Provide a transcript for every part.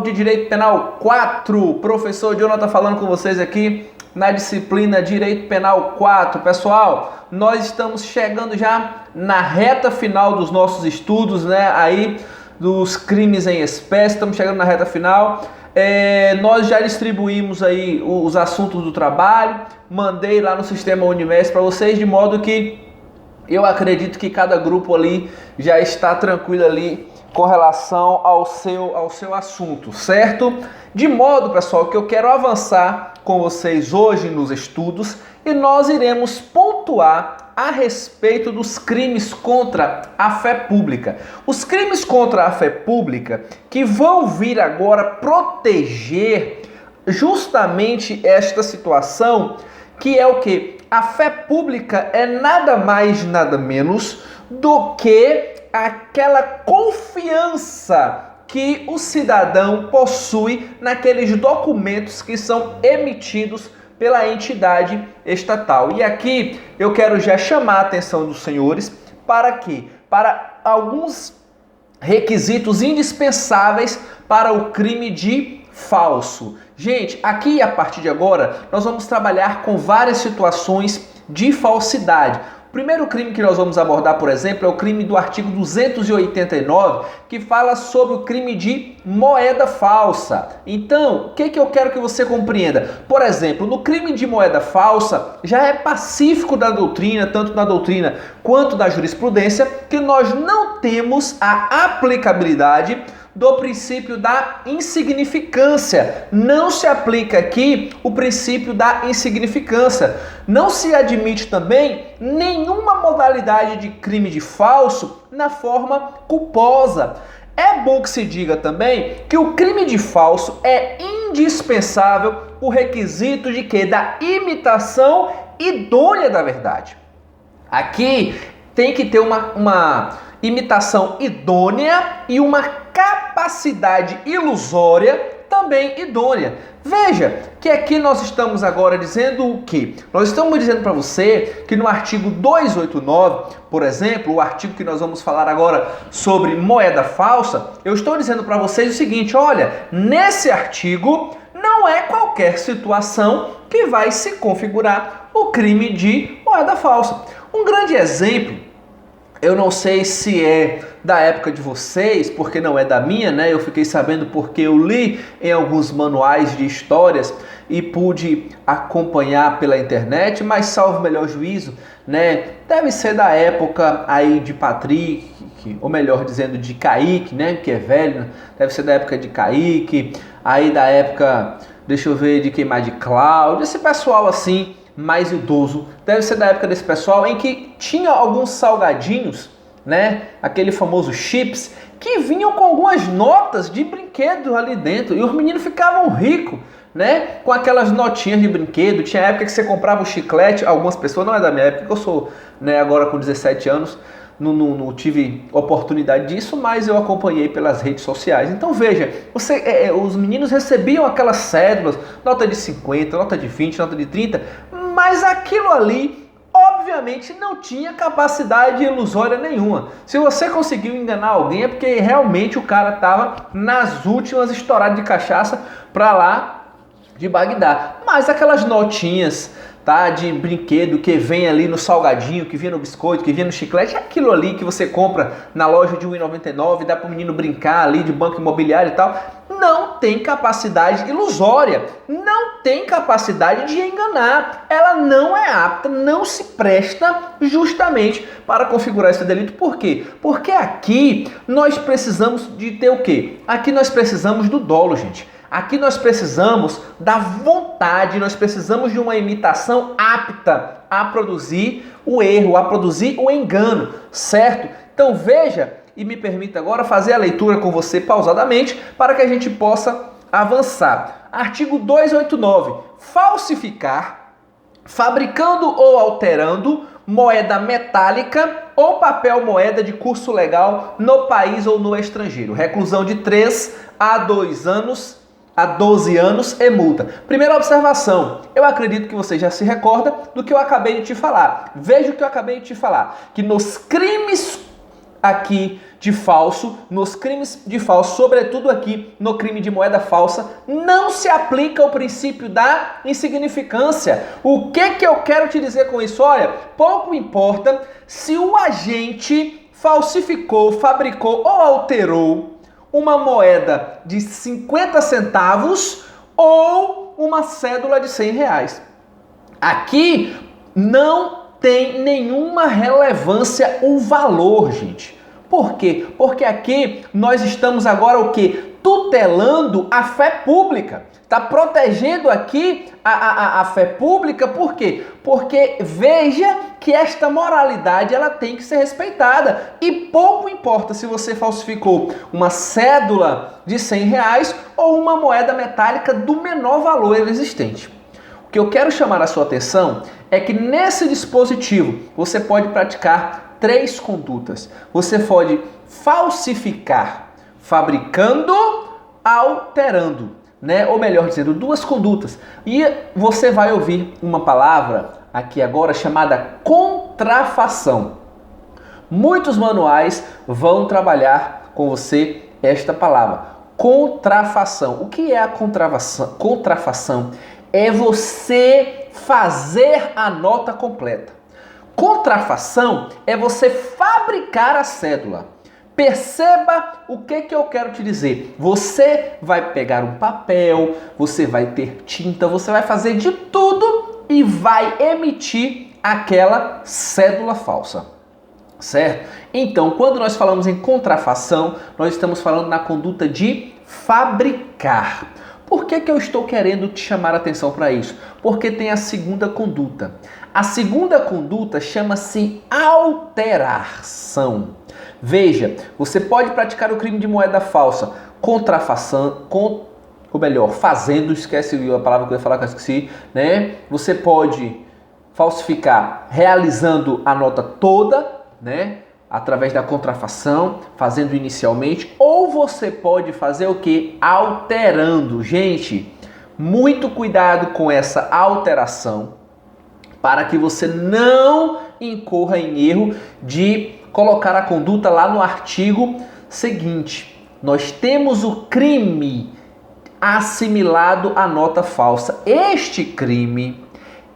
De Direito Penal 4, professor Jonathan falando com vocês aqui na disciplina Direito Penal 4. Pessoal, nós estamos chegando já na reta final dos nossos estudos, né, aí dos crimes em espécie, estamos chegando na reta final. Nós já distribuímos aí os assuntos do trabalho, mandei lá no sistema Universo para vocês, de modo que eu acredito que cada grupo ali já está tranquilo ali com relação ao seu assunto, certo? De modo, pessoal, que eu quero avançar com vocês hoje nos estudos e nós iremos pontuar a respeito dos crimes contra a fé pública. Os crimes contra a fé pública que vão vir agora proteger justamente esta situação, que é o que? A fé pública é nada mais, nada menos do que aquela confiança que o cidadão possui naqueles documentos que são emitidos pela entidade estatal. E aqui eu quero já chamar a atenção dos senhores para quê? Para alguns requisitos indispensáveis para o crime de falso. Gente, aqui a partir de agora nós vamos trabalhar com várias situações de falsidade. O primeiro crime que nós vamos abordar, por exemplo, é o crime do artigo 289, que fala sobre o crime de moeda falsa. Então, o que eu quero que você compreenda? Por exemplo, no crime de moeda falsa, já é pacífico da doutrina, tanto na doutrina quanto da jurisprudência, que nós não temos a aplicabilidade do princípio da insignificância. Não se aplica aqui o princípio da insignificância. Não se admite também nenhuma modalidade de crime de falso na forma culposa. É bom que se diga também que o crime de falso é indispensável o requisito de quê? Da imitação idônea da verdade. Aqui tem que ter uma imitação idônea e uma capacidade ilusória também idônea. Veja que aqui nós estamos agora dizendo o quê? Nós estamos dizendo para você que no artigo 289, por exemplo, o artigo que nós vamos falar agora sobre moeda falsa, eu estou dizendo para vocês o seguinte: olha, nesse artigo não é qualquer situação que vai se configurar o crime de moeda falsa. Um grande exemplo, eu não sei se é da época de vocês, porque não é da minha, né? Eu fiquei sabendo porque eu li em alguns manuais de histórias e pude acompanhar pela internet, mas salvo melhor juízo, né? Deve ser da época aí de Patrick, ou melhor dizendo, de Kaique, né? Que é velho, deve ser da época de Kaique, aí da época, deixa eu ver, de quem mais, de Cláudio, esse pessoal assim, mais idoso, deve ser da época desse pessoal em que tinha alguns salgadinhos, né? Aquele famoso chips, que vinham com algumas notas de brinquedo ali dentro, e os meninos ficavam ricos, né? Com aquelas notinhas de brinquedo. Tinha época que você comprava o chiclete, algumas pessoas, não é da minha época, eu sou, né, agora com 17 anos, não tive oportunidade disso, mas eu acompanhei pelas redes sociais. Então veja, os meninos recebiam aquelas cédulas, nota de 50, nota de 20, nota de 30, mas aquilo ali, obviamente, não tinha capacidade ilusória nenhuma. Se você conseguiu enganar alguém é porque realmente o cara estava nas últimas estouradas de cachaça para lá de Bagdá. Mas aquelas notinhas, tá, de brinquedo que vem ali no salgadinho, que vinha no biscoito, que vinha no chiclete, é aquilo ali que você compra na loja de R$1,99, dá para o menino brincar ali de banco imobiliário e tal, não tem capacidade ilusória, não tem capacidade de enganar, ela não é apta, não se presta justamente para configurar esse delito. Por quê? Porque aqui nós precisamos de ter o quê? Aqui nós precisamos do dolo, gente. Aqui nós precisamos da vontade, nós precisamos de uma imitação apta a produzir o erro, a produzir o engano, certo? Então veja e me permita agora fazer a leitura com você pausadamente para que a gente possa avançar. Artigo 289. Falsificar, fabricando ou alterando moeda metálica ou papel moeda de curso legal no país ou no estrangeiro. Reclusão de 3 a 2 anos a 12 anos e multa. Primeira observação, eu acredito que você já se recorda do que eu acabei de te falar. Veja o que eu acabei de te falar, que nos crimes aqui de falso, nos crimes de falso, sobretudo aqui no crime de moeda falsa, não se aplica o princípio da insignificância. O que eu quero te dizer com isso? Olha, pouco importa se o agente falsificou, fabricou ou alterou uma moeda de 50 centavos ou uma cédula de 100 reais. Aqui não tem nenhuma relevância o valor, gente. Por quê? Porque aqui nós estamos agora o quê? Tutelando a fé pública. Está protegendo aqui a fé pública, por quê? Porque veja que esta moralidade ela tem que ser respeitada. E pouco importa se você falsificou uma cédula de 100 reais ou uma moeda metálica do menor valor existente. O que eu quero chamar a sua atenção é que nesse dispositivo você pode praticar 3 condutas. Você pode falsificar, fabricando, alterando, né? Ou melhor dizendo, 2 condutas. E você vai ouvir uma palavra aqui agora chamada contrafação. Muitos manuais vão trabalhar com você esta palavra, contrafação. O que é a contrafação? Contrafação é você fazer a nota completa. Contrafação é você fabricar a cédula. Perceba o que eu quero te dizer. Você vai pegar um papel, você vai ter tinta, você vai fazer de tudo e vai emitir aquela cédula falsa. Certo? Então, quando nós falamos em contrafação, nós estamos falando na conduta de fabricar. Por que eu estou querendo te chamar a atenção para isso? Porque tem a segunda conduta. A segunda conduta chama-se alteração. Veja, você pode praticar o crime de moeda falsa, contrafação, ou melhor, fazendo, esquece a palavra que eu ia falar que eu esqueci, né? Você pode falsificar realizando a nota toda, né? Através da contrafação, fazendo inicialmente, ou você pode fazer o que? Alterando. Gente, muito cuidado com essa alteração para que você não incorra em erro de colocar a conduta lá no artigo seguinte. Nós temos o crime assimilado à nota falsa. Este crime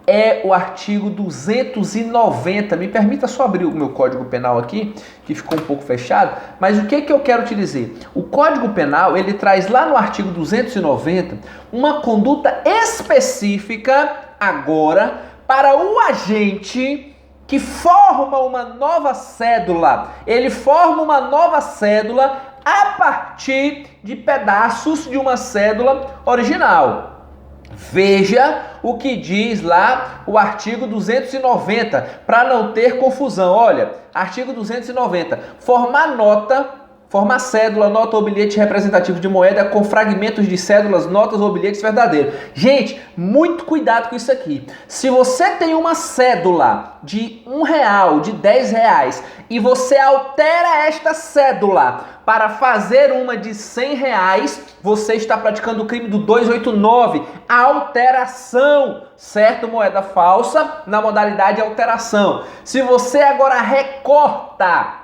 é o artigo 290. Me permita só abrir o meu Código Penal aqui, que ficou um pouco fechado. Mas o que eu quero te dizer? O Código Penal, ele traz lá no artigo 290 uma conduta específica agora para o agente que forma uma nova cédula. Ele forma uma nova cédula a partir de pedaços de uma cédula original. Veja o que diz lá o artigo 290, para não ter confusão. Olha, artigo 290, formar cédula, nota ou bilhete representativo de moeda com fragmentos de cédulas, notas ou bilhetes verdadeiros. Gente, muito cuidado com isso aqui. Se você tem uma cédula de R$1, de R$10 e você altera esta cédula para fazer uma de R$100, você está praticando o crime do 289, alteração, certo? Moeda falsa na modalidade alteração. Se você agora recorta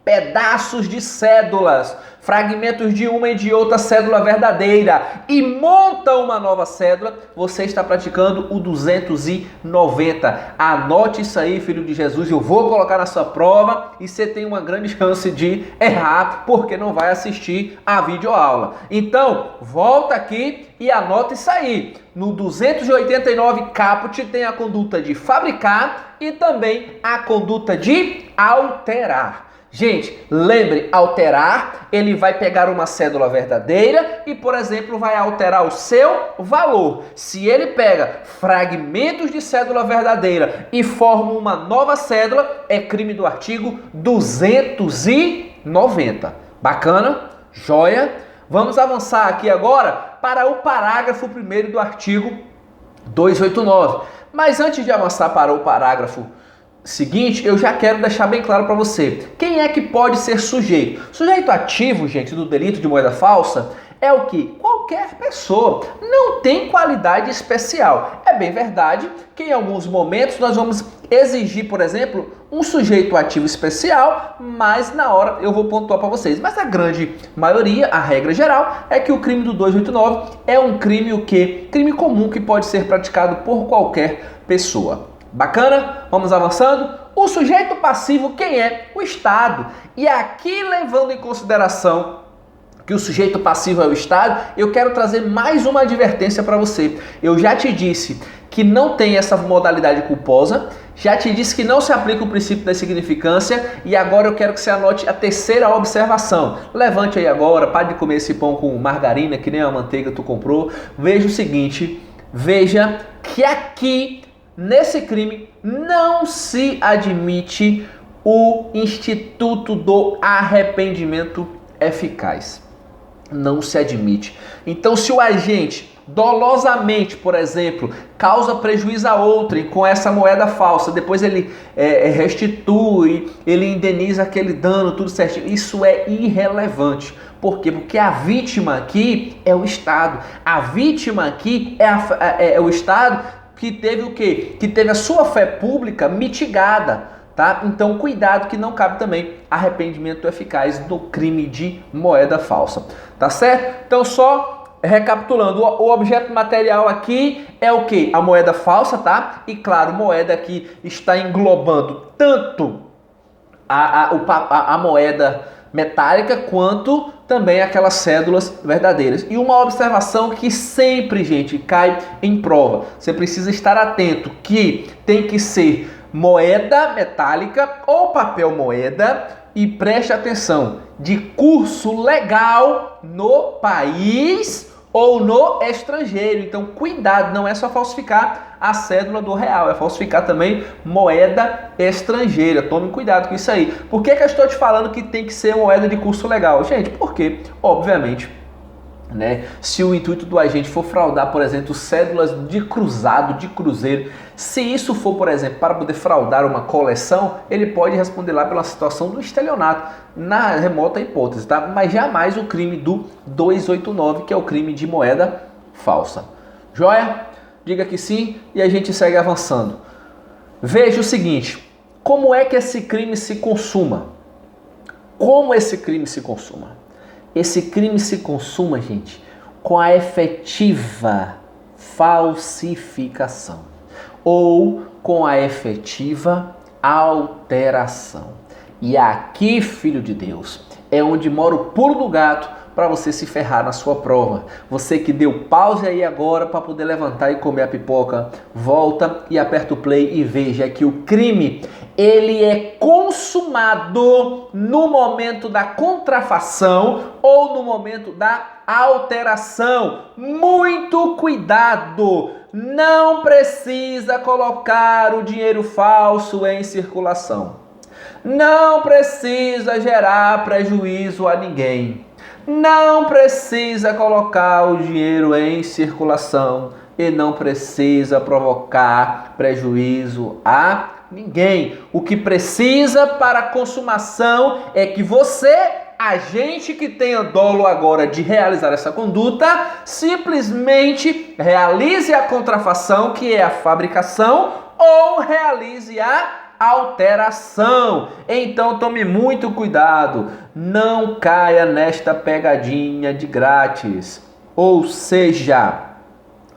pedaços de cédulas, fragmentos de uma e de outra cédula verdadeira e monta uma nova cédula, você está praticando o 290. Anote isso aí, filho de Jesus, eu vou colocar na sua prova e você tem uma grande chance de errar porque não vai assistir a videoaula. Então, volta aqui e anota isso aí. No 289 caput tem a conduta de fabricar e também a conduta de alterar. Gente, lembre, alterar, ele vai pegar uma cédula verdadeira e, por exemplo, vai alterar o seu valor. Se ele pega fragmentos de cédula verdadeira e forma uma nova cédula, é crime do artigo 290. Bacana? Joia? Vamos avançar aqui agora para o parágrafo 1º do artigo 289. Mas antes de avançar para o parágrafo seguinte, eu já quero deixar bem claro para você. Quem é que pode ser sujeito? Sujeito ativo, gente, do delito de moeda falsa é o que? Qualquer pessoa. Não tem qualidade especial. É bem verdade que em alguns momentos nós vamos exigir, por exemplo, um sujeito ativo especial, mas na hora eu vou pontuar para vocês. Mas a grande maioria, a regra geral, é que o crime do 289 é um crime o quê? Crime comum que pode ser praticado por qualquer pessoa. Bacana? Vamos avançando. O sujeito passivo, quem é? O Estado. E aqui, levando em consideração que o sujeito passivo é o Estado, eu quero trazer mais uma advertência para você. Eu já te disse que não tem essa modalidade culposa, já te disse que não se aplica o princípio da insignificância e agora eu quero que você anote a terceira observação. Levante aí agora, pare de comer esse pão com margarina, que nem a manteiga tu comprou. Veja o seguinte, veja que aqui, nesse crime, não se admite o instituto do arrependimento eficaz. Não se admite. Então, se o agente dolosamente, por exemplo, causa prejuízo a outrem com essa moeda falsa, depois ele restitui, ele indeniza aquele dano, tudo certinho, isso é irrelevante. Por quê? Porque a vítima aqui é o Estado. A vítima aqui é o Estado que teve o quê? Que teve a sua fé pública mitigada. Tá? Então, cuidado que não cabe também arrependimento eficaz no crime de moeda falsa. Tá certo? Então, só recapitulando, o objeto material aqui é o que? A moeda falsa, tá? E claro, moeda que está englobando tanto a moeda metálica quanto também aquelas cédulas verdadeiras. E uma observação que sempre, gente, cai em prova. Você precisa estar atento que tem que ser moeda metálica ou papel moeda e preste atenção, de curso legal no país ou no estrangeiro. Então cuidado, não é só falsificar a cédula do real, é falsificar também moeda estrangeira. Tome cuidado com isso aí. Por que eu estou te falando que tem que ser moeda de curso legal? Gente, porque, obviamente, né, se o intuito do agente for fraudar, por exemplo, cédulas de cruzado, de cruzeiro, se isso for, por exemplo, para poder fraudar uma coleção, ele pode responder lá pela situação do estelionato, na remota hipótese, tá? Mas jamais o crime do 289, que é o crime de moeda falsa. Joia? Diga que sim e a gente segue avançando. Veja o seguinte, como é que esse crime se consuma? Como esse crime se consuma? Esse crime se consuma, gente, com a efetiva falsificação ou com a efetiva alteração. E aqui, filho de Deus, é onde mora o pulo do gato para você se ferrar na sua prova. Você que deu pause aí agora para poder levantar e comer a pipoca, volta e aperta o play e veja que o crime, ele é consumado no momento da contrafação ou no momento da alteração. Muito cuidado! Não precisa colocar o dinheiro falso em circulação. Não precisa gerar prejuízo a ninguém. Não precisa colocar o dinheiro em circulação e não precisa provocar prejuízo a ninguém. O que precisa para a consumação é que você, agente que tenha dolo agora de realizar essa conduta, simplesmente realize a contrafação, que é a fabricação, ou realize a alteração. Então tome muito cuidado, não caia nesta pegadinha de grátis. Ou seja,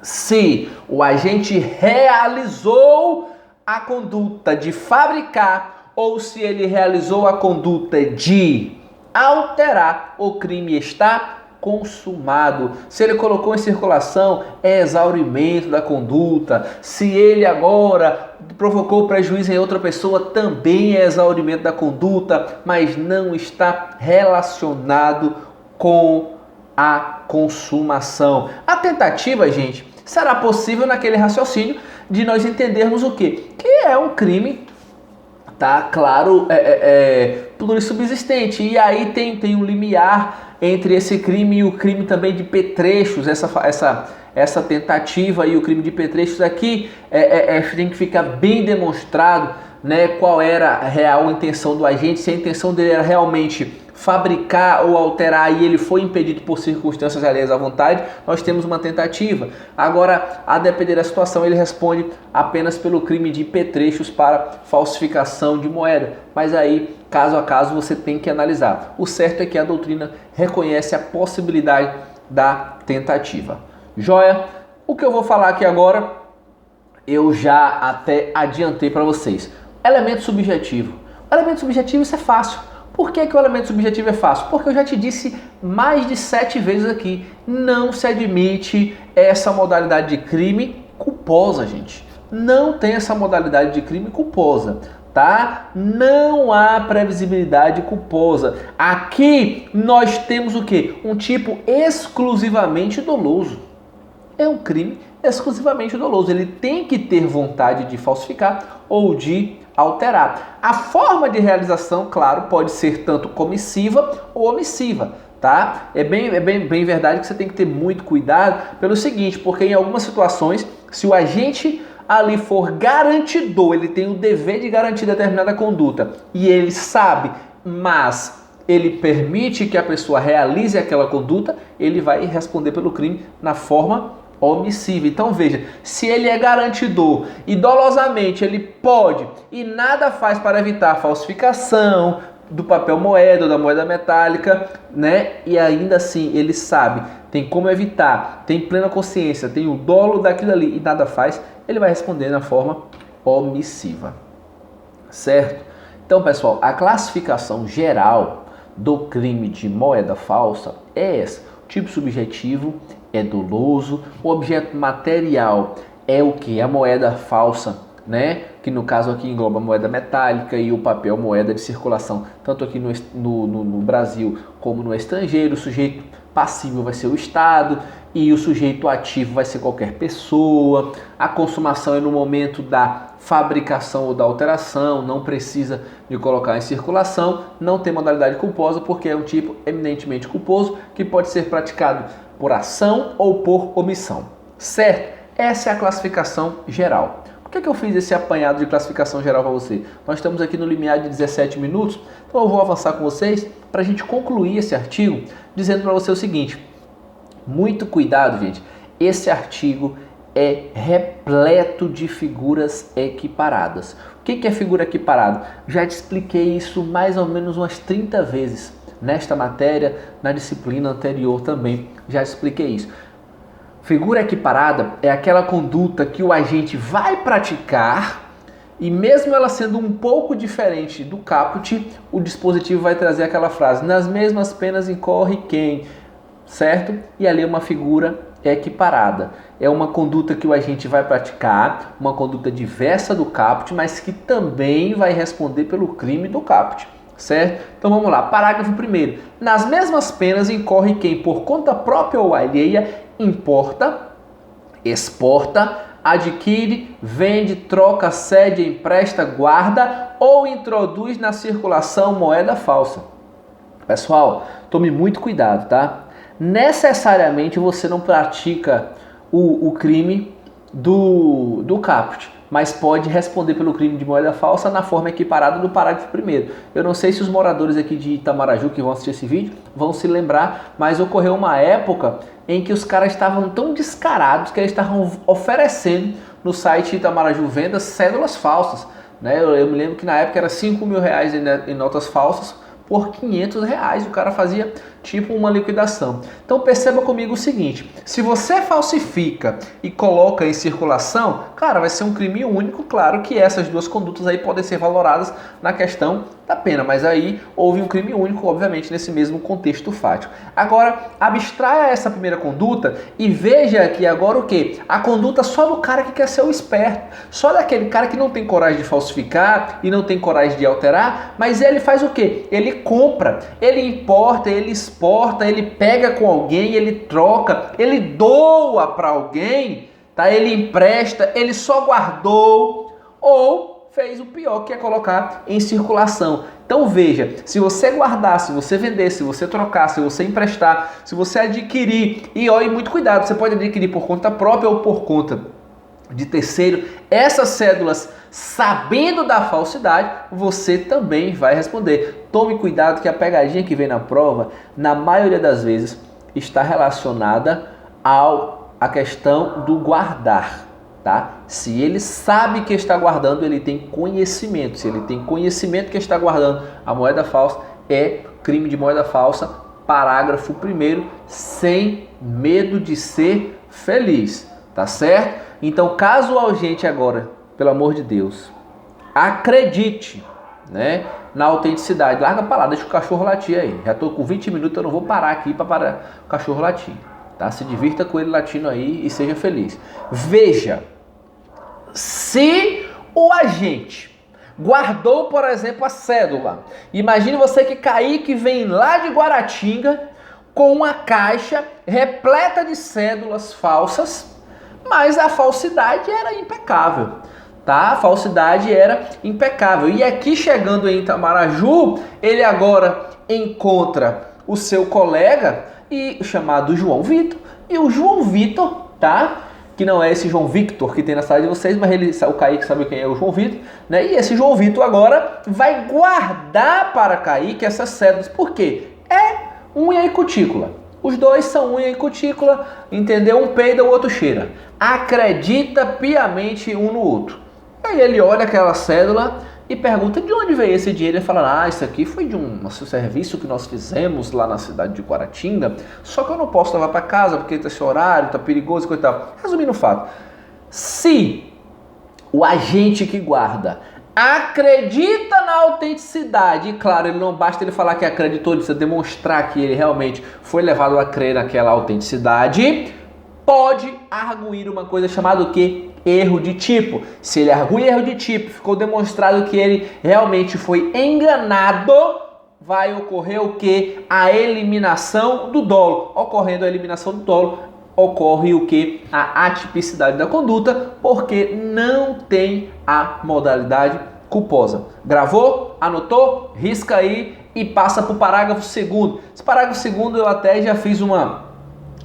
se o agente realizou a conduta de fabricar ou se ele realizou a conduta de alterar, o crime está consumado. Se ele colocou em circulação, é exaurimento da conduta. Se ele agora provocou prejuízo em outra pessoa, também é exaurimento da conduta, mas não está relacionado com a consumação. A tentativa, gente, será possível naquele raciocínio de nós entendermos o quê? Que é um crime, tá? Claro, plurissubsistente. E aí tem um limiar entre esse crime e o crime também de petrechos, essa tentativa e o crime de petrechos aqui tem que ficar bem demonstrado, né, qual era a real intenção do agente, se a intenção dele era realmente fabricar ou alterar e ele foi impedido por circunstâncias alheias à vontade, nós temos uma tentativa. Agora, a depender da situação, ele responde apenas pelo crime de petrechos para falsificação de moeda. Mas aí, caso a caso, você tem que analisar. O certo é que a doutrina reconhece a possibilidade da tentativa. Joia? O que eu vou falar aqui agora, eu já até adiantei para vocês. Elemento subjetivo. O elemento subjetivo, isso é fácil. Por que o elemento subjetivo é fácil? Porque eu já te disse mais de 7 vezes aqui, não se admite essa modalidade de crime culposa, gente. Não tem essa modalidade de crime culposa, tá? Não há previsibilidade culposa. Aqui nós temos o quê? Um tipo exclusivamente doloso. É um crime exclusivamente doloso. Ele tem que ter vontade de falsificar ou de alterar. A forma de realização, claro, pode ser tanto comissiva ou omissiva, tá? É bem verdade que você tem que ter muito cuidado pelo seguinte, porque em algumas situações, se o agente ali for garantidor, ele tem o dever de garantir determinada conduta e ele sabe, mas ele permite que a pessoa realize aquela conduta, ele vai responder pelo crime na forma omissiva. Então veja, se ele é garantidor e dolosamente ele pode e nada faz para evitar a falsificação do papel moeda ou da moeda metálica, né? E ainda assim ele sabe, tem como evitar, tem plena consciência, tem o dolo daquilo ali e nada faz, ele vai responder na forma omissiva. Certo? Então, pessoal, a classificação geral do crime de moeda falsa é essa. O tipo subjetivo é doloso, o objeto material é o que? A moeda falsa, né? Que no caso aqui engloba a moeda metálica e o papel moeda de circulação, tanto aqui no Brasil como no estrangeiro. O sujeito passivo vai ser o Estado e o sujeito ativo vai ser qualquer pessoa. A consumação é no momento da fabricação ou da alteração, não precisa de colocar em circulação, não tem modalidade culposa porque é um tipo eminentemente culposo que pode ser praticado por ação ou por omissão. Certo? Essa é a classificação geral. Por que eu fiz esse apanhado de classificação geral para você? Nós estamos aqui no limiar de 17 minutos, então eu vou avançar com vocês para a gente concluir esse artigo dizendo para você o seguinte: muito cuidado, gente, esse artigo é repleto de figuras equiparadas. O que é figura equiparada? Já te expliquei isso mais ou menos umas 30 vezes nesta matéria, na disciplina anterior também, já expliquei isso. Figura equiparada é aquela conduta que o agente vai praticar e mesmo ela sendo um pouco diferente do caput, o dispositivo vai trazer aquela frase: nas mesmas penas incorre quem, certo? E ali é uma figura equiparada. É uma conduta que o agente vai praticar, uma conduta diversa do caput, mas que também vai responder pelo crime do caput. Certo? Então vamos lá, parágrafo 1º. Nas mesmas penas incorre quem, por conta própria ou alheia, importa, exporta, adquire, vende, troca, cede, empresta, guarda ou introduz na circulação moeda falsa. Pessoal, tome muito cuidado, tá? Necessariamente você não pratica o crime do caput, mas pode responder pelo crime de moeda falsa na forma equiparada do parágrafo 1º. Eu não sei se os moradores aqui de Itamaraju que vão assistir esse vídeo vão se lembrar, mas ocorreu uma época em que os caras estavam tão descarados que eles estavam oferecendo no site Itamaraju Vendas cédulas falsas, né? Eu me lembro que na época era R$5.000 em notas falsas por R$500. O cara fazia tipo uma liquidação. Então perceba comigo o seguinte: se você falsifica e coloca em circulação, cara, vai ser um crime único. Claro que essas duas condutas aí podem ser valoradas na questão da pena, mas aí houve um crime único, obviamente, nesse mesmo contexto fático. Agora, abstraia essa primeira conduta e veja que agora o que? A conduta só do cara que quer ser o esperto, só daquele cara que não tem coragem de falsificar e não tem coragem de alterar, mas ele faz o que? Ele compra, ele importa, ele exporta, ele pega com alguém, ele troca, ele doa para alguém, tá? Ele empresta, ele só guardou ou fez o pior, que é colocar em circulação. Então veja, se você guardar, se você vender, se você trocar, se você emprestar, se você adquirir, e olhe muito cuidado, você pode adquirir por conta própria ou por conta de terceiro, essas cédulas, sabendo da falsidade, você também vai responder. Tome cuidado que a pegadinha que vem na prova, na maioria das vezes, está relacionada à questão do guardar, tá? Se ele sabe que está guardando, ele tem conhecimento. Se ele tem conhecimento que está guardando a moeda falsa, é crime de moeda falsa, parágrafo 1º, sem medo de ser feliz, tá certo? Então, caso a gente agora, pelo amor de Deus, acredite, né, na autenticidade, larga pra lá, deixa o cachorro latir aí. Já tô com 20 minutos, eu não vou parar aqui para parar o cachorro latir, tá? Se divirta com ele latindo aí e seja feliz. Veja, se o agente guardou, por exemplo, a cédula. Imagine você que Kaique vem lá de Guaratinga com uma caixa repleta de cédulas falsas, mas a falsidade era impecável, tá? A falsidade era impecável. E aqui chegando em Itamaraju, ele agora encontra o seu colega chamado João Vitor, e o João Vitor, tá? Que não é esse João Victor que tem na sala de vocês, mas o Kaique sabe quem é o João Vitor, né? E esse João Vitor agora vai guardar para Kaique essas cédulas. Por quê? É unha e cutícula. Os dois são unha e cutícula, entendeu? Um peida, o outro cheira. Acredita piamente um no outro. Aí ele olha aquela cédula e pergunta de onde veio esse dinheiro. Ele fala, isso aqui foi de um serviço que nós fizemos lá na cidade de Guaratinga, só que eu não posso levar para casa porque tá esse horário, tá perigoso e coisa e tal. Resumindo o fato, se o agente que guarda acredita na autenticidade, e claro, ele não basta ele falar que acreditou, ele precisa demonstrar que ele realmente foi levado a crer naquela autenticidade, pode arguir uma coisa chamada o quê? Erro de tipo. Se ele arguir erro de tipo, ficou demonstrado que ele realmente foi enganado, vai ocorrer o quê? A eliminação do dolo. Ocorrendo a eliminação do dolo, ocorre o quê? A atipicidade da conduta, porque não tem a modalidade culposa. Gravou? Anotou? Risca aí e passa para o parágrafo 2º. Esse parágrafo 2º eu até já fiz uma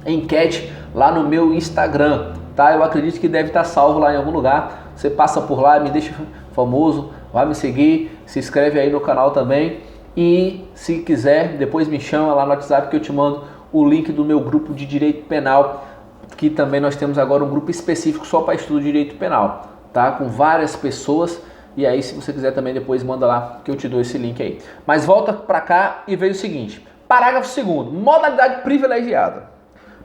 enquete lá no meu Instagram, tá? Eu acredito que deve estar salvo lá em algum lugar. Você passa por lá, me deixa famoso, vai me seguir, se inscreve aí no canal também. E se quiser, depois me chama lá no WhatsApp que eu te mando o link do meu grupo de Direito Penal, que também nós temos agora um grupo específico só para estudo de Direito Penal, tá? Com várias pessoas. E aí, se você quiser também, depois manda lá que eu te dou esse link aí. Mas volta para cá e veja o seguinte. Parágrafo 2º, modalidade privilegiada.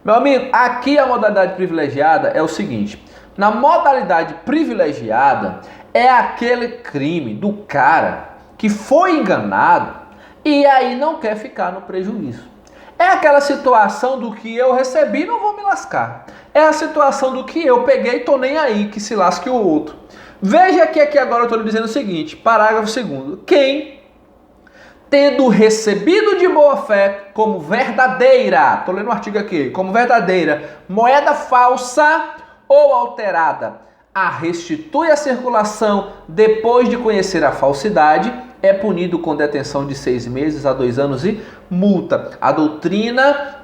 Meu amigo, aqui a modalidade privilegiada é o seguinte. Na modalidade privilegiada é aquele crime do cara que foi enganado e aí não quer ficar no prejuízo. É aquela situação do que eu recebi, não vou me lascar. É a situação do que eu peguei e tô nem aí, que se lasque o outro. Veja que aqui agora eu estou lhe dizendo o seguinte, parágrafo 2º. Quem, tendo recebido de boa fé como verdadeira, estou lendo um artigo aqui, como verdadeira, moeda falsa ou alterada, a restitui à circulação depois de conhecer a falsidade, é punido com detenção de 6 meses a 2 anos e multa. A doutrina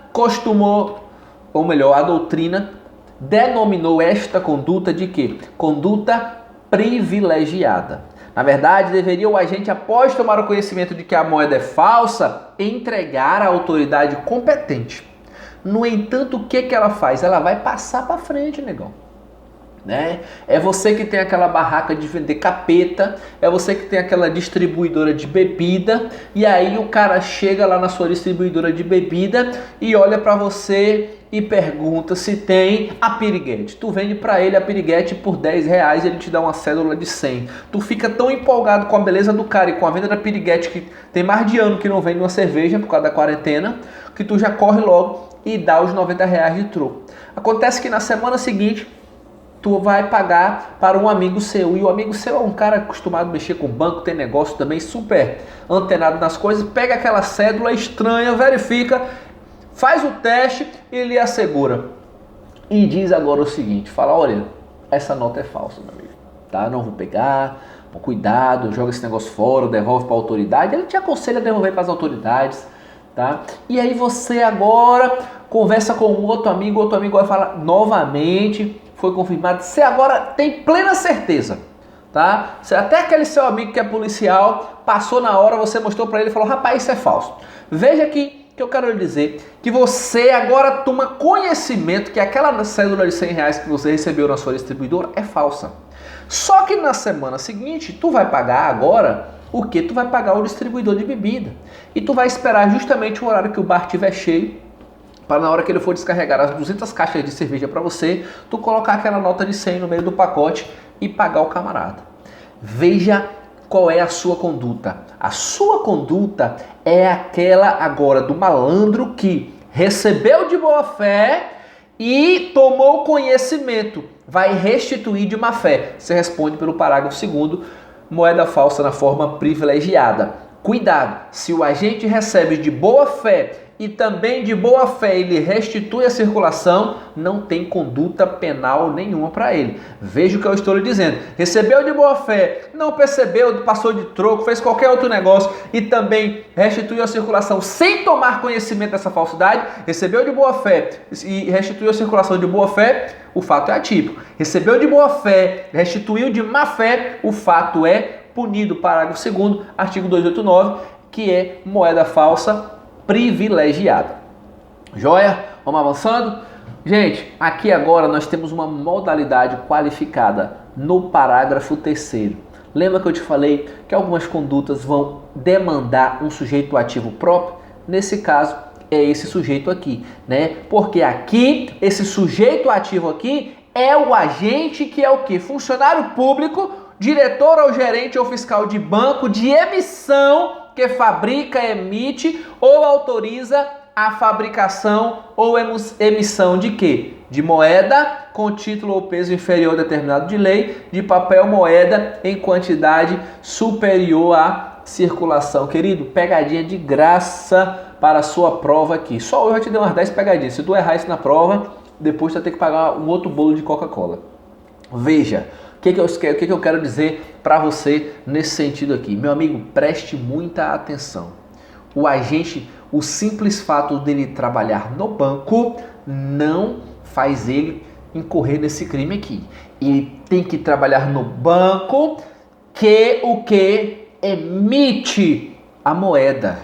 a doutrina denominou esta conduta de quê? Conduta privilegiada. Na verdade, deveria o agente, após tomar o conhecimento de que a moeda é falsa, entregar à autoridade competente. No entanto, o que ela faz? Ela vai passar para frente, negão. Né? É você que tem aquela barraca de vender capeta, é você que tem aquela distribuidora de bebida, e aí o cara chega lá na sua distribuidora de bebida e olha para você e pergunta se tem a piriguete. Tu vende para ele a piriguete por R$10 e ele te dá uma cédula de 100. Tu fica tão empolgado com a beleza do cara e com a venda da piriguete, que tem mais de ano que não vende uma cerveja por causa da quarentena, que tu já corre logo e dá os R$90 de troco. Acontece que na semana seguinte tu vai pagar para um amigo seu, e o amigo seu é um cara acostumado a mexer com banco, tem negócio também, super antenado nas coisas, pega aquela cédula estranha, verifica, faz o teste e lhe assegura. E diz agora o seguinte, fala, olha, essa nota é falsa, meu amigo, tá? Não vou pegar, cuidado, joga esse negócio fora, devolve para a autoridade. Ele te aconselha a devolver para as autoridades, tá? E aí você agora conversa com o outro amigo vai falar novamente, foi confirmado, você agora tem plena certeza, tá? Até aquele seu amigo que é policial, passou na hora, você mostrou para ele e falou, rapaz, isso é falso. Veja aqui que eu quero lhe dizer que você agora toma conhecimento que aquela cédula de R$100 que você recebeu na sua distribuidora é falsa. Só que na semana seguinte, tu vai pagar agora o que? Tu vai pagar o distribuidor de bebida. E tu vai esperar justamente o horário que o bar estiver cheio, para na hora que ele for descarregar as 200 caixas de cerveja para você, tu colocar aquela nota de 100 no meio do pacote e pagar o camarada. Veja qual é a sua conduta. A sua conduta é aquela agora do malandro que recebeu de boa fé e tomou conhecimento. Vai restituir de má fé. Você responde pelo parágrafo 2º, moeda falsa na forma privilegiada. Cuidado, se o agente recebe de boa fé e também de boa fé ele restitui a circulação, não tem conduta penal nenhuma para ele. Veja o que eu estou lhe dizendo. Recebeu de boa fé, não percebeu, passou de troco, fez qualquer outro negócio e também restituiu a circulação sem tomar conhecimento dessa falsidade, recebeu de boa fé e restituiu a circulação de boa fé, o fato é atípico. Recebeu de boa fé, restituiu de má fé, o fato é punido. Parágrafo 2º, artigo 289, que é moeda falsa privilegiada. Joia? Vamos avançando? Gente, aqui agora nós temos uma modalidade qualificada no parágrafo 3º. Lembra que eu te falei que algumas condutas vão demandar um sujeito ativo próprio? Nesse caso, é esse sujeito aqui, né? Porque aqui, esse sujeito ativo aqui é o agente que é o quê? Funcionário público, diretor ou gerente ou fiscal de banco de emissão que fabrica, emite ou autoriza a fabricação ou emissão de quê? De moeda com título ou peso inferior determinado de lei, de papel moeda em quantidade superior à circulação. Querido, pegadinha de graça para a sua prova aqui. Só eu já te dei umas 10 pegadinhas. Se tu errar isso na prova, depois tu vai ter que pagar um outro bolo de Coca-Cola. Veja, o que eu quero dizer para você nesse sentido aqui? Meu amigo, preste muita atenção. O agente, o simples fato dele trabalhar no banco não faz ele incorrer nesse crime aqui. Ele tem que trabalhar no banco que o que emite a moeda.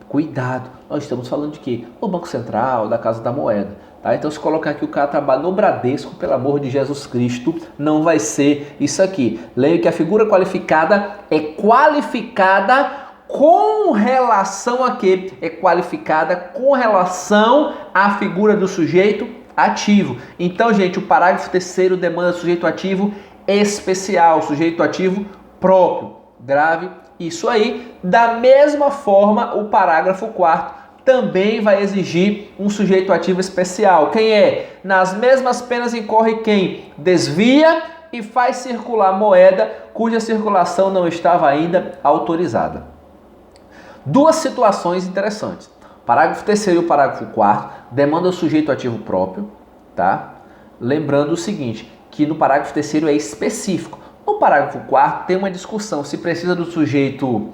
Cuidado, nós estamos falando de quê? No Banco Central, da Casa da Moeda. Tá? Então, se colocar que o cara trabalha no Bradesco, pelo amor de Jesus Cristo, não vai ser isso aqui. Leia que a figura qualificada é qualificada com relação a quê? É qualificada com relação à figura do sujeito ativo. Então, gente, o parágrafo 3º demanda sujeito ativo especial, sujeito ativo próprio. Grave isso aí. Da mesma forma, o parágrafo 4º também vai exigir um sujeito ativo especial. Quem é? Nas mesmas penas incorre quem desvia e faz circular moeda cuja circulação não estava ainda autorizada. Duas situações interessantes. Parágrafo 3º e o parágrafo 4º demandam o sujeito ativo próprio, tá? Lembrando o seguinte, que no parágrafo 3º é específico. No parágrafo 4º tem uma discussão se precisa do sujeito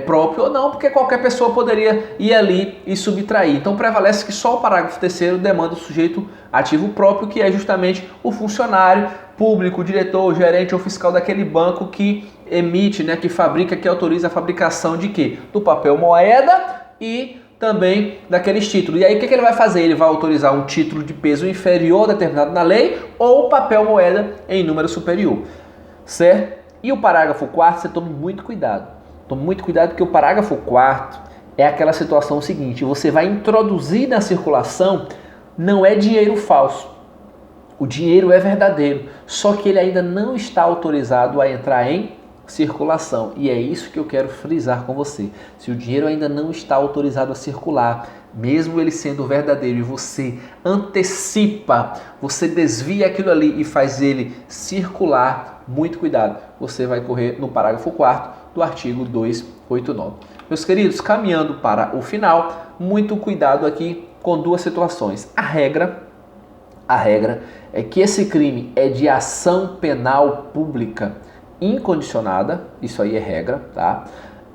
próprio ou não, porque qualquer pessoa poderia ir ali e subtrair. Então prevalece que só o parágrafo 3º demanda o sujeito ativo próprio, que é justamente o funcionário público, o diretor, o gerente ou fiscal daquele banco que emite, né, que fabrica, que autoriza a fabricação de quê? Do papel moeda e também daqueles títulos. E aí o que ele vai fazer? Ele vai autorizar um título de peso inferior determinado na lei ou papel moeda em número superior. Certo? E o parágrafo 4º, você tome muito cuidado. Tome muito cuidado porque o parágrafo 4º é aquela situação seguinte, você vai introduzir na circulação, não é dinheiro falso. O dinheiro é verdadeiro, só que ele ainda não está autorizado a entrar em circulação. E é isso que eu quero frisar com você. Se o dinheiro ainda não está autorizado a circular, mesmo ele sendo verdadeiro e você antecipa, você desvia aquilo ali e faz ele circular, muito cuidado, você vai correr no parágrafo 4º do artigo 289. Meus queridos, caminhando para o final, muito cuidado aqui com duas situações. A regra é que esse crime é de ação penal pública incondicionada, isso aí é regra, tá?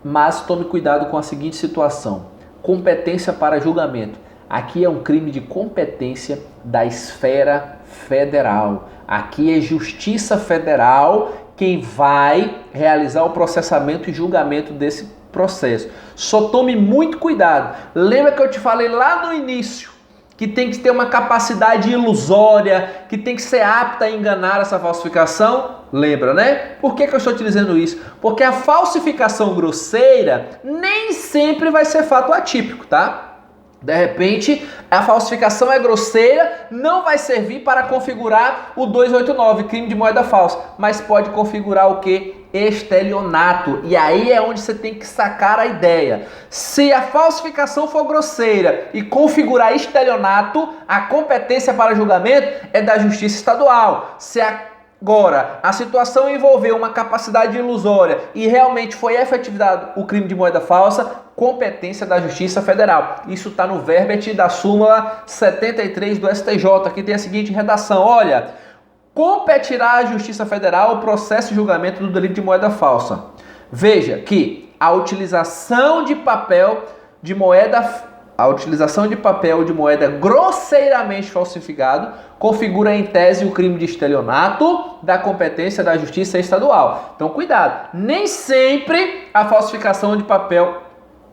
Mas tome cuidado com a seguinte situação: competência para julgamento. Aqui é um crime de competência da esfera federal. Aqui é Justiça Federal quem vai realizar o processamento e julgamento desse processo. Só tome muito cuidado. Lembra que eu te falei lá no início que tem que ter uma capacidade ilusória, que tem que ser apta a enganar essa falsificação? Lembra, né? Por que eu estou te dizendo isso? Porque a falsificação grosseira nem sempre vai ser fato atípico, tá? De repente, a falsificação é grosseira, não vai servir para configurar o 289, crime de moeda falsa, mas pode configurar o que? Estelionato. E aí é onde você tem que sacar a ideia. Se a falsificação for grosseira e configurar estelionato, a competência para julgamento é da Justiça Estadual. Se agora a situação envolveu uma capacidade ilusória e realmente foi efetivado o crime de moeda falsa, competência da Justiça Federal. Isso está no verbete da súmula 73 do STJ, que tem a seguinte redação: olha, competirá à Justiça Federal o processo de julgamento do delito de moeda falsa. Veja que a utilização de papel de moeda grosseiramente falsificado configura em tese o crime de estelionato da competência da Justiça Estadual. Então cuidado, nem sempre a falsificação de papel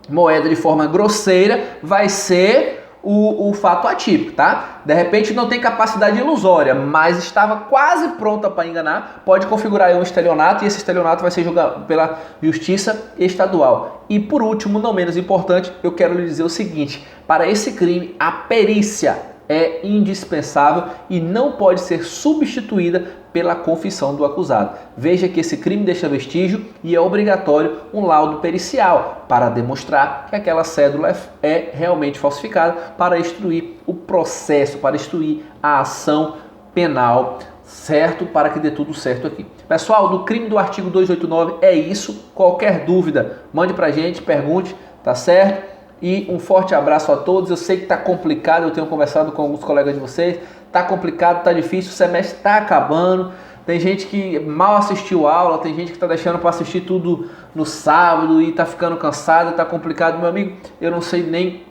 moeda de forma grosseira vai ser o fato atípico, tá? De repente não tem capacidade ilusória, mas estava quase pronta para enganar, pode configurar um estelionato e esse estelionato vai ser julgado pela Justiça Estadual. E por último, não menos importante, eu quero lhe dizer o seguinte: para esse crime, a perícia é indispensável e não pode ser substituída pela confissão do acusado. Veja que esse crime deixa vestígio e é obrigatório um laudo pericial para demonstrar que aquela cédula é realmente falsificada, para instruir o processo, para instruir a ação penal, certo? Para que dê tudo certo aqui. Pessoal, do crime do artigo 289 é isso. Qualquer dúvida, mande pra gente, pergunte, tá certo? E um forte abraço a todos. Eu sei que está complicado, eu tenho conversado com alguns colegas de vocês. Está complicado, está difícil, o semestre está acabando. Tem gente que mal assistiu aula, tem gente que está deixando para assistir tudo no sábado e está ficando cansado, está complicado. Meu amigo, eu não sei nem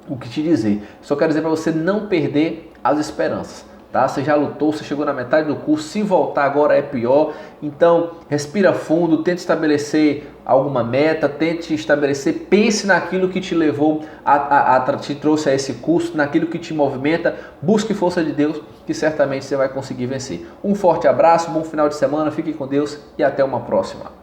o que te dizer. Só quero dizer para você não perder as esperanças. Tá? Você já lutou, você chegou na metade do curso, se voltar agora é pior. Então, respira fundo, tente estabelecer alguma meta, tente estabelecer, pense naquilo que te levou, te trouxe a esse curso, naquilo que te movimenta, busque força de Deus, que certamente você vai conseguir vencer. Um forte abraço, bom final de semana, fique com Deus e até uma próxima.